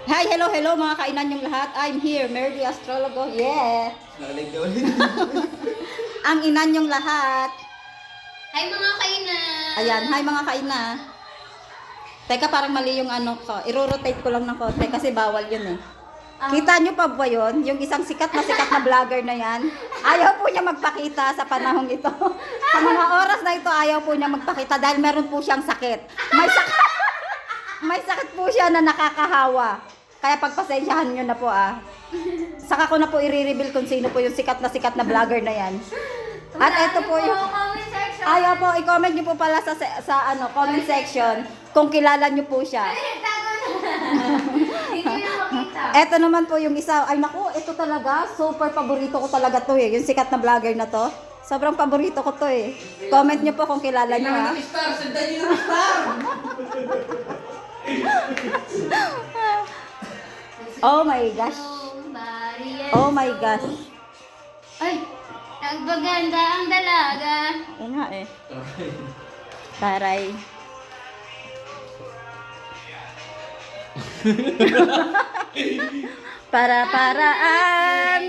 Hi, hello, hello mga kainan yung lahat. I'm here, Merly Astrologo. Yeah. Nakalig ka ulit. Ang inan yung lahat. Hi mga kainan! Ayan, hi mga kaina. Teka, parang mali yung ano ko. I-rotate ko lang ng konti kasi bawal yun eh. Kita nyo pa ba yun? Yung isang sikat na vlogger na yan. Ayaw po niya magpakita sa panahong ito. Sa mga oras na ito, ayaw po niya magpakita dahil meron po siyang sakit. May sakit po siya na nakakahawa. Kaya pagpasensyahan nyo na po ah. Saka ko na po i-reveal kung sino po yung sikat na vlogger na yan. At ito po yung... comment section. Ayaw po, i-comment nyo po pala sa comment section kung kilala nyo po siya. Tago na. Hindi na makita. Ito naman po yung isa. Ay naku, ito talaga. Super paborito ko talaga to eh. Yung sikat na vlogger na to. Sobrang paborito ko to eh. Comment nyo po kung kilala nyo ha. Star, sundan niyo ng star! Oh my gosh. Oh my gosh. Ay, nagbaganda ang dalaga. Oo nga eh. Taray. Para-paraan.